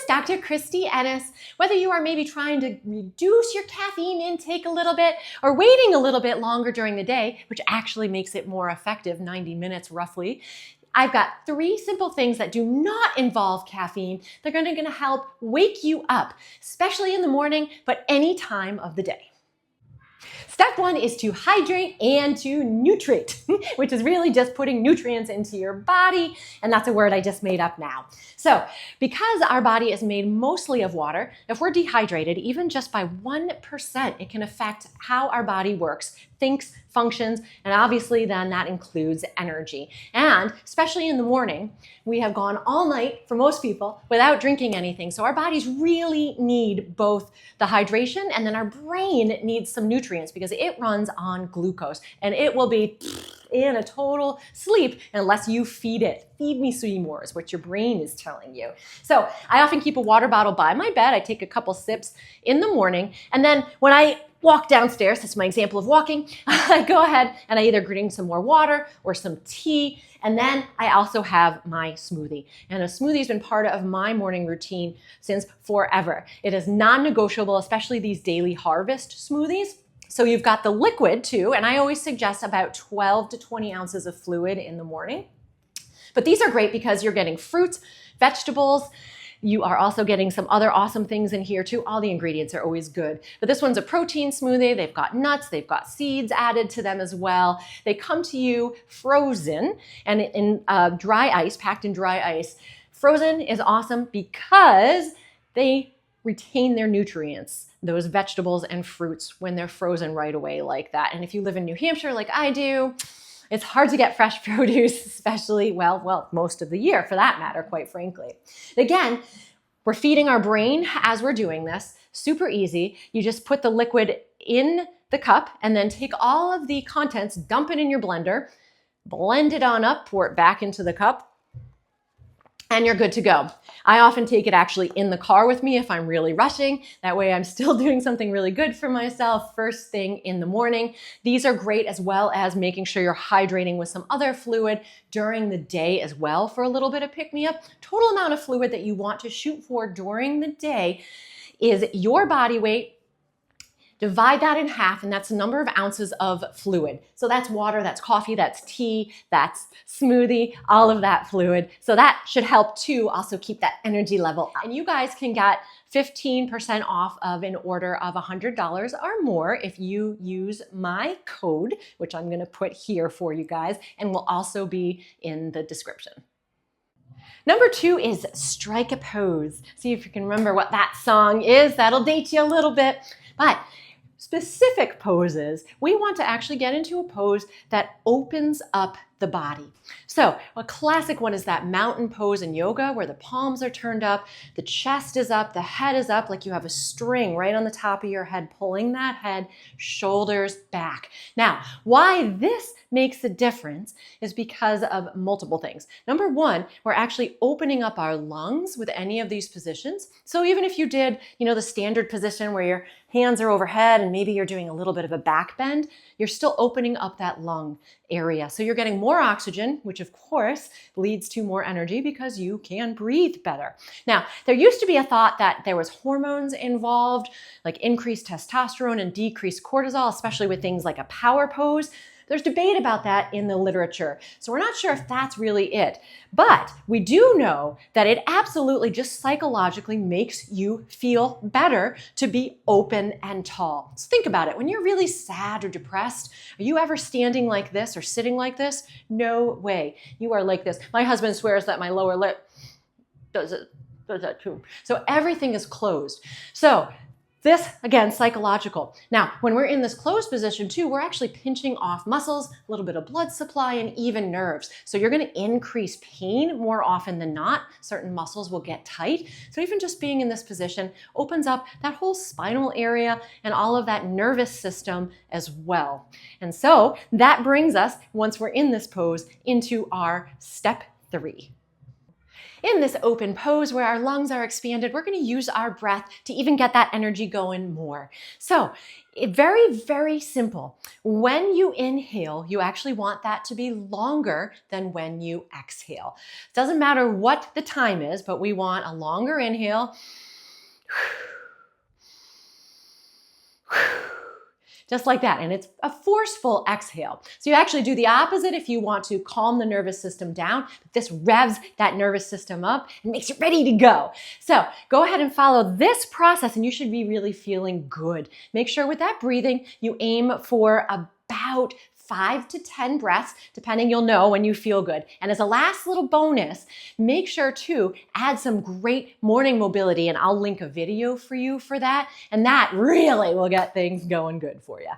Dr. Christy Ennis. Whether you are maybe trying to reduce your caffeine intake a little bit or waiting a little bit longer during the day, which actually makes it more effective, 90 minutes roughly, I've got 3 simple things that do not involve caffeine. They're going to help wake you up, especially in the morning, but any time of the day. Step 1 is to hydrate and to nutrate, which is really just putting nutrients into your body, and that's a word I just made up now. So, because our body is made mostly of water, if we're dehydrated, even just by 1%, it can affect how our body works, thinks, functions, and obviously then that includes energy. And especially in the morning, we have gone all night, for most people, without drinking anything. So our bodies really need both the hydration and then our brain needs some nutrients because it runs on glucose and it will be in a total sleep unless you feed it. Feed me Seymour is what your brain is telling you. So I often keep a water bottle by my bed. I take a couple sips in the morning, and then when I walk downstairs, that's my example of walking, I go ahead and I either drink some more water or some tea, and then I also have my smoothie. And a smoothie has been part of my morning routine since forever. It is non-negotiable, especially these daily harvest smoothies. So you've got the liquid too, and I always suggest about 12 to 20 ounces of fluid in the morning. But these are great because you're getting fruits, vegetables. You are also getting some other awesome things in here too. All the ingredients are always good. But this one's a protein smoothie. They've got nuts, they've got seeds added to them as well. They come to you frozen and in dry ice, packed in dry ice. Frozen is awesome because they retain their nutrients, those vegetables and fruits, when they're frozen right away like that. And if you live in New Hampshire like I do, it's hard to get fresh produce, especially, well, most of the year for that matter, quite frankly. Again, we're feeding our brain as we're doing this. Super easy. You just put the liquid in the cup and then take all of the contents, dump it in your blender, blend it on up, pour it back into the cup, and you're good to go. I often take it actually in the car with me if I'm really rushing. That way I'm still doing something really good for myself first thing in the morning. These are great as well as making sure you're hydrating with some other fluid during the day as well for a little bit of pick-me-up. Total amount of fluid that you want to shoot for during the day is your body weight. Divide that in half, and that's the number of ounces of fluid. So that's water, that's coffee, that's tea, that's smoothie, all of that fluid. So that should help to also keep that energy level up. And you guys can get 15% off of an order of $100 or more if you use my code, which I'm gonna put here for you guys, and will also be in the description. Number 2 is strike a pose. See if you can remember what that song is. That'll date you a little bit. But specific poses, we want to actually get into a pose that opens up the body. So a classic one is that mountain pose in yoga where the palms are turned up, the chest is up, the head is up like you have a string right on the top of your head, pulling that head, shoulders back. Now, why this makes a difference is because of multiple things. Number 1, we're actually opening up our lungs with any of these positions. So even if you did, the standard position where your hands are overhead and maybe you're doing a little bit of a back bend, you're still opening up that lung area. So you're getting more oxygen, which of course leads to more energy because you can breathe better. Now, there used to be a thought that there was hormones involved, like increased testosterone and decreased cortisol, especially with things like a power pose. There's debate about that in the literature. So we're not sure if that's really it. But we do know that it absolutely just psychologically makes you feel better to be open and tall. So think about it. When you're really sad or depressed, are you ever standing like this or sitting like this? No way. You are like this. My husband swears that my lower lip does that too. So everything is closed. So this, again, psychological. Now, when we're in this closed position too, we're actually pinching off muscles, a little bit of blood supply, and even nerves. So you're gonna increase pain more often than not. Certain muscles will get tight. So even just being in this position opens up that whole spinal area and all of that nervous system as well. And so that brings us, once we're in this pose, into our step 3. In this open pose where our lungs are expanded, we're going to use our breath to even get that energy going more. So, very, very simple. When you inhale, you actually want that to be longer than when you exhale. Doesn't matter what the time is, but we want a longer inhale. Just like that, and it's a forceful exhale. So you actually do the opposite if you want to calm the nervous system down. This revs that nervous system up and makes it ready to go. So go ahead and follow this process and you should be really feeling good. Make sure with that breathing, you aim for about 5 to 10 breaths, depending, you'll know when you feel good. And as a last little bonus, make sure to add some great morning mobility, and I'll link a video for you for that, and that really will get things going good for you.